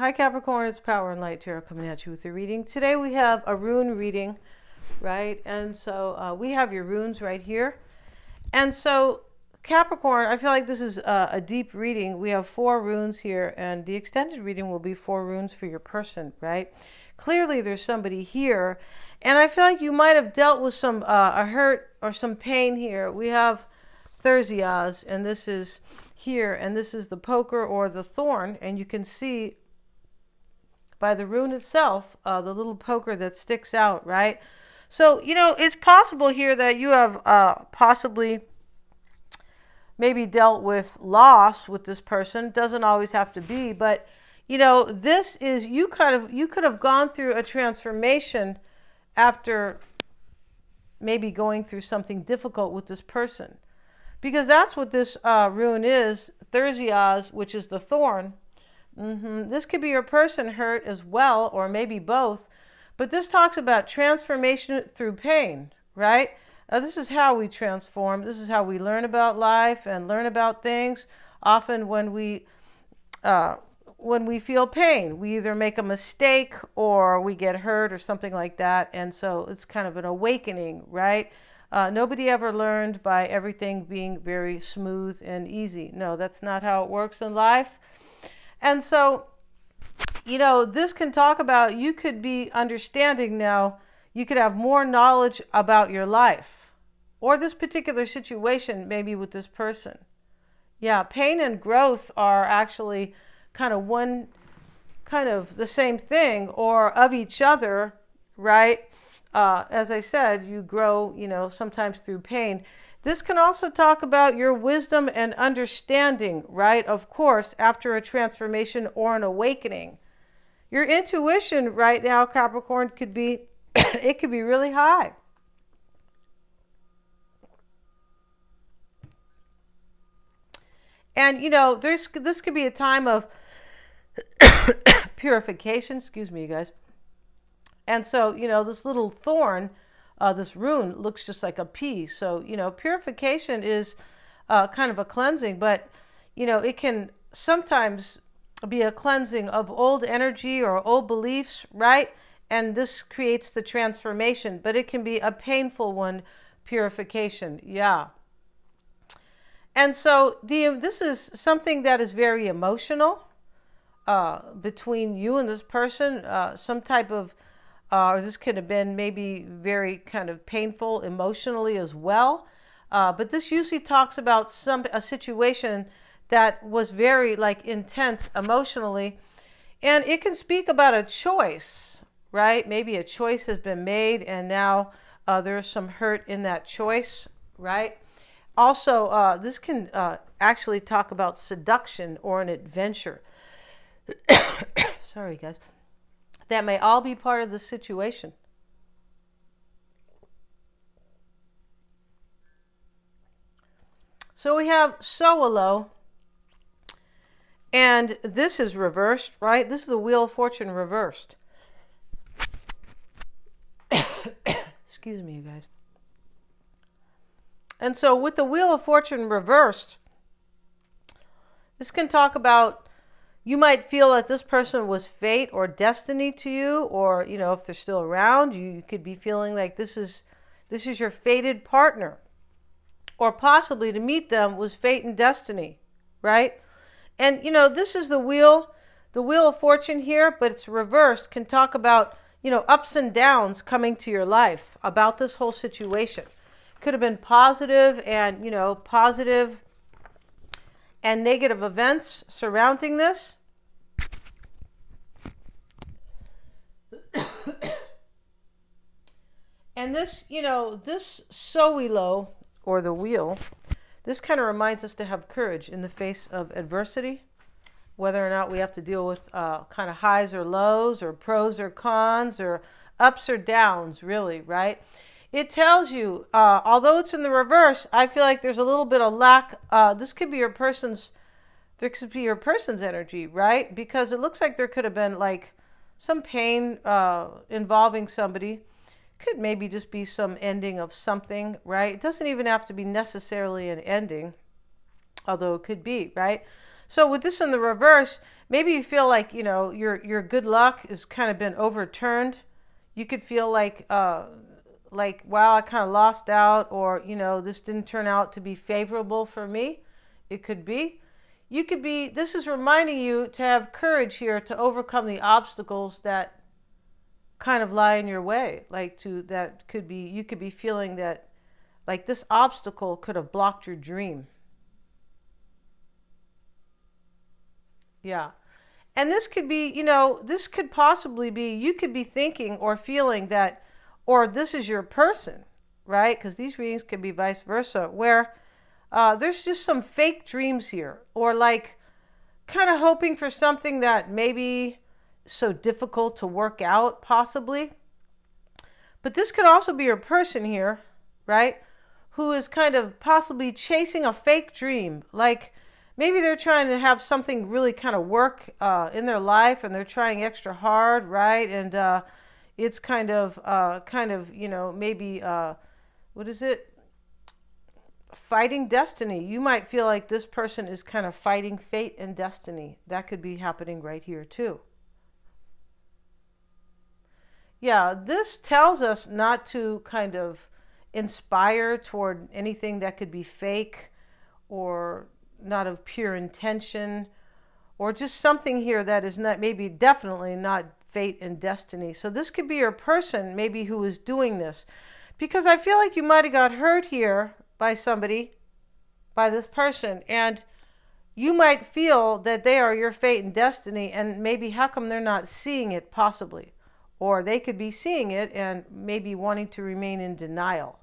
Hi Capricorn, it's Power and Light Tarot coming at you with a reading. Today we have a rune reading, right? And so we have your runes right here. And so Capricorn, I feel like this is a deep reading. We have 4 runes here, and the extended reading will be 4 runes for your person, right? Clearly there's somebody here, and I feel like you might have dealt with some a hurt or some pain here. We have Thurzias, and this is here, and this is the poker or the thorn, and you can see by the rune itself, the little poker that sticks out, right? So, you know, it's possible here that you have possibly maybe dealt with loss with this person. Doesn't always have to be, but, you know, this is, you could have gone through a transformation after maybe going through something difficult with this person. Because that's what this rune is, Thurzias, which is the thorn. This could be your person hurt as well, or maybe both. But this talks about transformation through pain, right? This is how we transform. This is how we learn about life and learn about things. Often when we feel pain, we either make a mistake or we get hurt or something like that. And so it's kind of an awakening, right? Nobody ever learned by everything being very smooth and easy. No, that's not how it works in life. And so, you know, this can talk about, you could be understanding now, you could have more knowledge about your life or this particular situation, maybe with this person. Yeah, pain and growth are actually kind of the same thing or of each other, right? As I said, you grow, you know, sometimes through pain. This can also talk about your wisdom and understanding, right? Of course, after a transformation or an awakening. Your intuition right now, Capricorn, could be, it could be really high. And, you know, this could be a time of purification. Excuse me, you guys. And so, you know, this little thorn, this rune looks just like a pea. So, you know, purification is kind of a cleansing, but, you know, it can sometimes be a cleansing of old energy or old beliefs, right? And this creates the transformation, but it can be a painful one, purification. Yeah. And so this is something that is very emotional between you and this person, some type of this could have been maybe very kind of painful emotionally as well. But this usually talks about a situation that was very like intense emotionally. And it can speak about a choice, right? Maybe a choice has been made and now there's some hurt in that choice, right? Also, this can actually talk about seduction or an adventure. Sorry, guys. That may all be part of the situation. So we have Sowilo, and this is reversed, right? This is the Wheel of Fortune reversed. Excuse me, you guys. And so with the Wheel of Fortune reversed, this can talk about, you might feel that this person was fate or destiny to you, or, you know, if they're still around, you could be feeling like this is your fated partner. Or possibly to meet them was fate and destiny, right? And, you know, this is the Wheel of Fortune here, but it's reversed, can talk about, you know, ups and downs coming to your life about this whole situation. Could have been positive and, you know, positive and negative events surrounding this. And this, you know, this Sowilo, or the wheel, this kind of reminds us to have courage in the face of adversity, whether or not we have to deal with kind of highs or lows, or pros or cons, or ups or downs, really, right? It tells you, although it's in the reverse, I feel like there's a little bit of lack. This could be your person's energy, right? Because it looks like there could have been like some pain involving somebody. Could maybe just be some ending of something, right? It doesn't even have to be necessarily an ending, although it could be, right? So with this in the reverse, maybe you feel like, you know, your good luck has kind of been overturned. You could feel like, wow, I kind of lost out, or, you know, this didn't turn out to be favorable for me. It could be. You could be, this is reminding you to have courage here to overcome the obstacles that kind of lie in your way. That could be, you could be feeling that, like, this obstacle could have blocked your dream. Yeah. And this could be, you know, this could possibly be, you could be thinking or feeling that, or this is your person, right? Because these readings could be vice versa, where there's just some fake dreams here, or like kind of hoping for something that maybe so difficult to work out, possibly. But this could also be your person here, right? Who is kind of possibly chasing a fake dream. Like maybe they're trying to have something really kind of work in their life, and they're trying extra hard, right? And it's kind of, you know, maybe, what is it? Fighting destiny. You might feel like this person is kind of fighting fate and destiny. That could be happening right here too. Yeah, this tells us not to kind of inspire toward anything that could be fake or not of pure intention, or just something here that is not, maybe definitely not fate and destiny. So this could be your person maybe who is doing this, because I feel like you might have got hurt here by somebody, by this person, and you might feel that they are your fate and destiny, and maybe how come they're not seeing it, possibly. Or they could be seeing it and maybe wanting to remain in denial.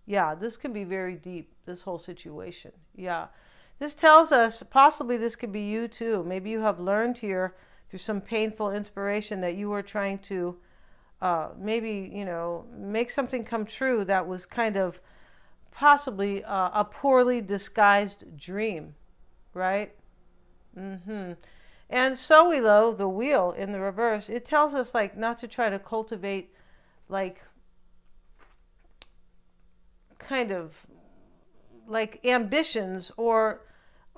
Yeah, this could be very deep, this whole situation. Yeah. This tells us possibly this could be you too. Maybe you have learned here through some painful inspiration that you were trying to maybe, you know, make something come true that was kind of possibly a poorly disguised dream, right? Mm-hmm. And Sowilo, the wheel in the reverse, it tells us like not to try to cultivate like kind of like ambitions or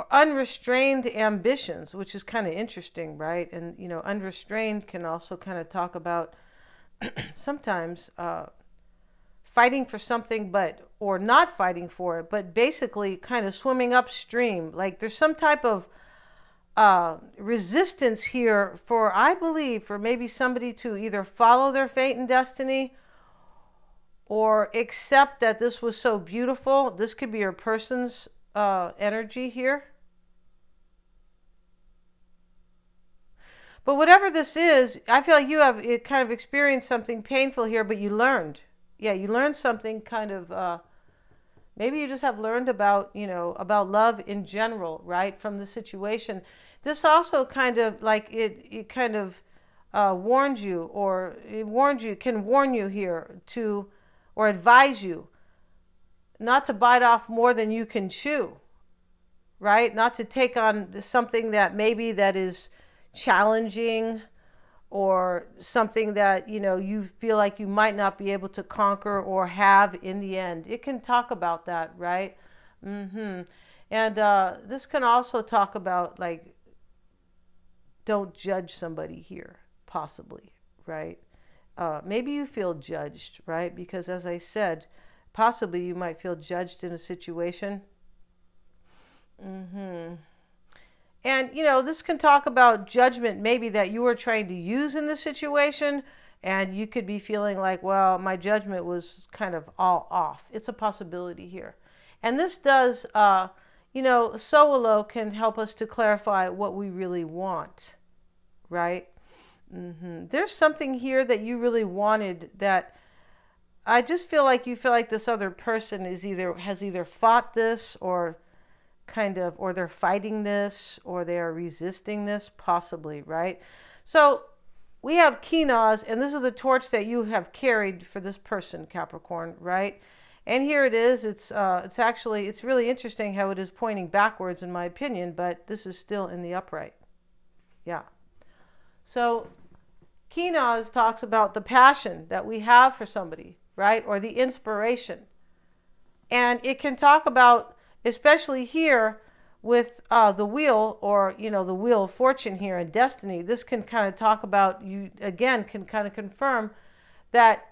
unrestrained ambitions, which is kind of interesting, right? And, you know, unrestrained can also kind of talk about sometimes fighting for something, but, or not fighting for it, but basically kind of swimming upstream. Like there's some type of resistance here for, I believe, for maybe somebody to either follow their fate and destiny or accept that this was so beautiful. This could be your person's energy here. But whatever this is, I feel like you have kind of experienced something painful here, but you learned. Yeah, you learned something kind of, maybe you just have learned about, you know, about love in general, right, from the situation. This also kind of, like, it kind of warned you, or it warned you, can warn you here to, or advise you not to bite off more than you can chew, right? Not to take on something that maybe that is challenging, or something that, you know, you feel like you might not be able to conquer or have in the end. It can talk about that, right? Mm-hmm. And this can also talk about, like, don't judge somebody here, possibly, right? Maybe you feel judged, right? Because as I said, possibly you might feel judged in a situation. Mm-hmm. And, you know, this can talk about judgment maybe that you were trying to use in the situation, and you could be feeling like, well, my judgment was kind of all off. It's a possibility here. And this does, you know, Sowilo can help us to clarify what we really want, right? Mm-hmm. There's something here that you really wanted that I just feel like you feel like this other person is has either fought this, or kind of, or they're fighting this, or they are resisting this, possibly, right? So we have Kinaz, and this is the torch that you have carried for this person, Capricorn, right? And here it is. It's actually, it's really interesting how it is pointing backwards, in my opinion, but this is still in the upright. Yeah. So Kinaz talks about the passion that we have for somebody, right? Or the inspiration. And it can talk about, especially here, with the wheel, or the wheel of fortune here and destiny, this can kind of talk about, you again can kind of confirm that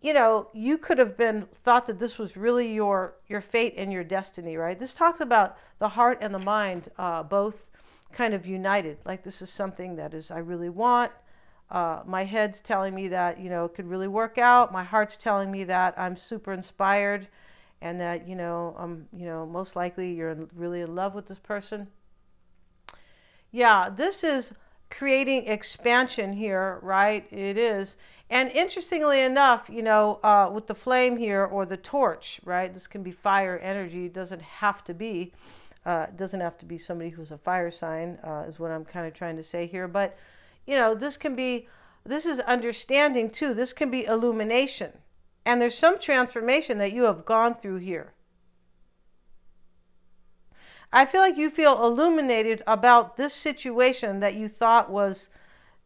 you could have been thought that this was really your fate and your destiny, right? This talks about the heart and the mind both kind of united. Like, this is something that is I really want. My head's telling me that it could really work out. My heart's telling me that I'm super inspired, and that most likely you're really in love with this person. Yeah, this is creating expansion here, right? It is. And interestingly enough, with the flame here, or the torch, right? This can be fire energy. It doesn't have to be. It doesn't have to be somebody who's a fire sign, is what I'm kind of trying to say here. But, this is understanding too. This can be illumination. And there's some transformation that you have gone through here. I feel like you feel illuminated about this situation that you thought was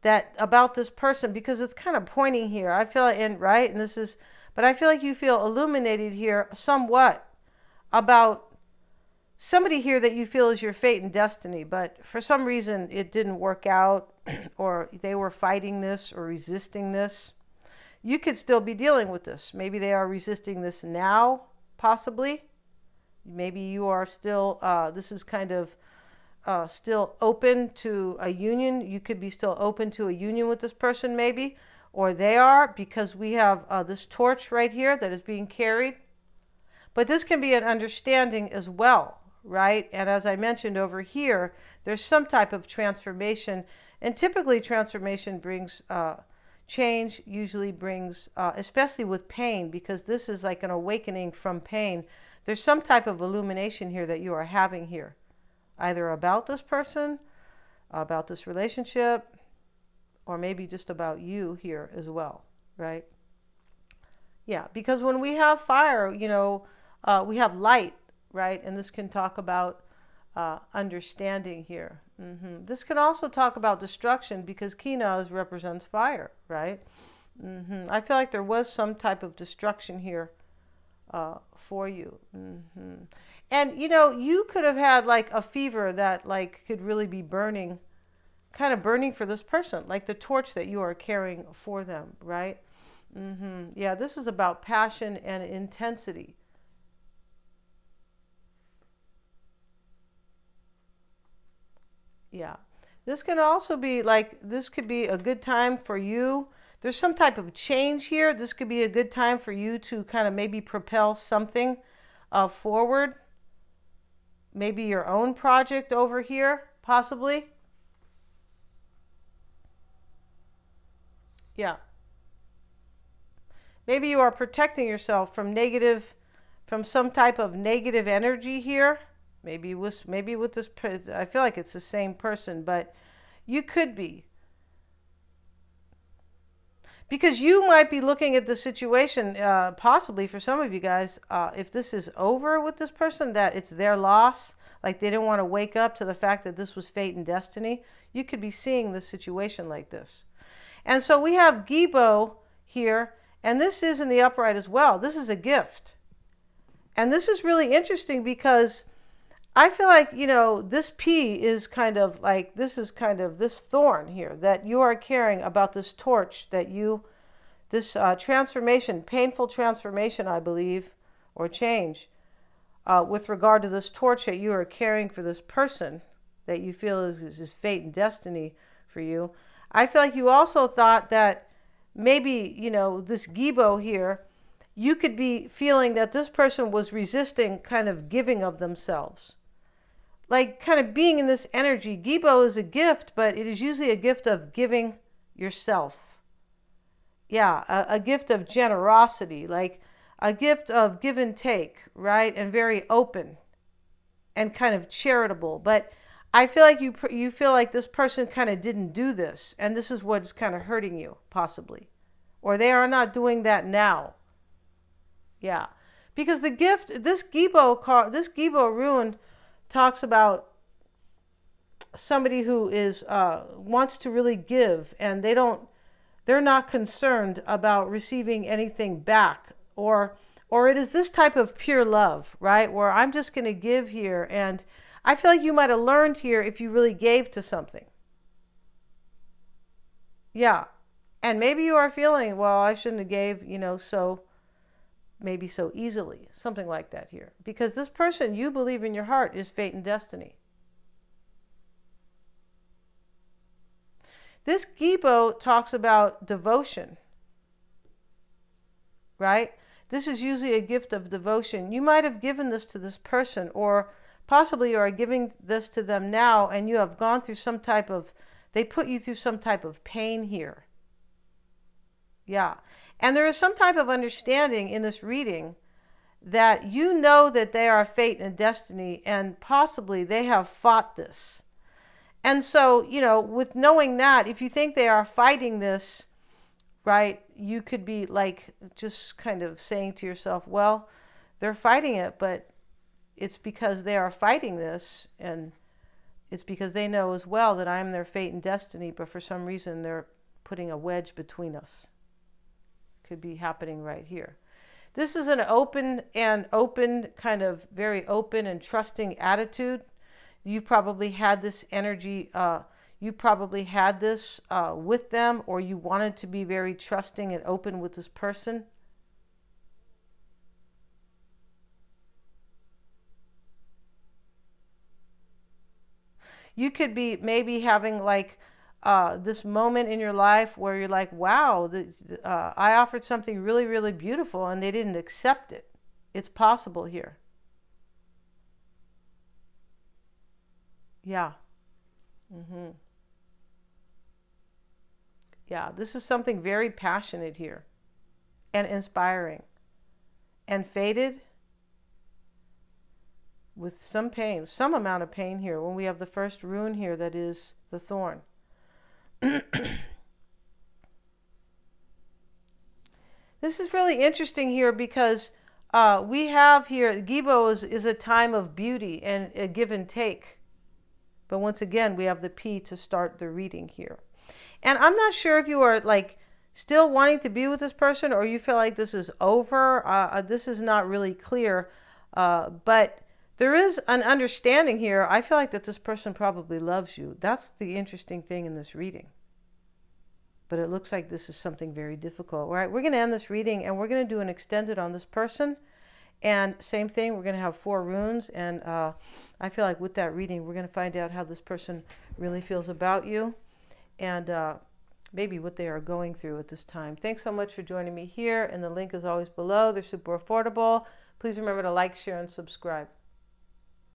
that about this person, because it's kind of pointing here. I feel it, right? And this is, but I feel like you feel illuminated here somewhat about somebody here that you feel is your fate and destiny, but for some reason it didn't work out, or they were fighting this or resisting this. You could still be dealing with this. Maybe they are resisting this now, possibly. Maybe you are still, this is kind of still open to a union. You could be still open to a union with this person, maybe, or they are, because we have this torch right here that is being carried. But this can be an understanding as well, right? And as I mentioned over here, there's some type of transformation, and typically transformation brings change, usually brings, especially with pain, because this is like an awakening from pain. There's some type of illumination here that you are having here, either about this person, about this relationship, or maybe just about you here as well, right? Yeah, because when we have fire, we have light, right? And this can talk about understanding here. This can also talk about destruction, because Kina represents fire, right? I feel like there was some type of destruction here for you. And you could have had like a fever that like could really be burning, kind of burning for this person, like the torch that you are carrying for them, right? Yeah, this is about passion and intensity. Yeah, this can also be like, this could be a good time for you. There's some type of change here. This could be a good time for you to kind of maybe propel something forward. Maybe your own project over here, possibly. Yeah. Maybe you are protecting yourself from some type of negative energy here. Maybe with this, I feel like it's the same person, but you could be. Because you might be looking at the situation, possibly for some of you guys, if this is over with this person, that it's their loss, like they didn't want to wake up to the fact that this was fate and destiny. You could be seeing the situation like this. And so we have Gibo here, and this is in the upright as well. This is a gift. And this is really interesting, because I feel like, this P is kind of like, this is kind of this thorn here that you are carrying about this torch that this transformation, painful transformation, I believe, or change, with regard to this torch that you are carrying for this person that you feel is fate and destiny for you. I feel like you also thought that maybe, this Gibo here, you could be feeling that this person was resisting kind of giving of themselves. Like kind of being in this energy. Gibo is a gift, but it is usually a gift of giving yourself. Yeah, a gift of generosity, like a gift of give and take, right? And very open and kind of charitable. But I feel like you feel like this person kind of didn't do this, and this is what's kind of hurting you, possibly. Or they are not doing that now. Yeah. Because the gift, this Gibo rune talks about somebody who is wants to really give, and they're not concerned about receiving anything back, or it is this type of pure love, right, where I'm just going to give here, and I feel like you might have learned here if you really gave to something. Yeah. And maybe you are feeling, well, I shouldn't have gave, so maybe so easily. Something like that here. Because this person you believe in your heart is fate and destiny. This Gibo talks about devotion, right? This is usually a gift of devotion. You might have given this to this person, or possibly you are giving this to them now, and you have gone through some type of, they put you through some type of pain here. Yeah. And there is some type of understanding in this reading that you know that they are fate and destiny, and possibly they have fought this. And so, with knowing that, if you think they are fighting this, right, you could be like just kind of saying to yourself, well, they're fighting it, but it's because they are fighting this, and it's because they know as well that I'm their fate and destiny, but for some reason they're putting a wedge between us. Could be happening right here. This is an open kind of very open and trusting attitude. You probably had this energy, you probably had this with them, or you wanted to be very trusting and open with this person. You could be maybe having like this moment in your life where you're like, wow, I offered something really, really beautiful and they didn't accept it. It's possible here. Yeah. Yeah, this is something very passionate here and inspiring and fated with some pain, some amount of pain here when we have the first rune here that is the thorn. This is really interesting here because we have here, Gibo is a time of beauty and a give and take. But once again, we have the P to start the reading here. And I'm not sure if you are like still wanting to be with this person or you feel like this is over. This is not really clear. But there is an understanding here. I feel like that this person probably loves you. That's the interesting thing in this reading. But it looks like this is something very difficult. All right, we're going to end this reading and we're going to do an extended on this person. And same thing, we're going to have 4 runes. And I feel like with that reading, we're going to find out how this person really feels about you. And maybe what they are going through at this time. Thanks so much for joining me here. And the link is always below. They're super affordable. Please remember to like, share, and subscribe.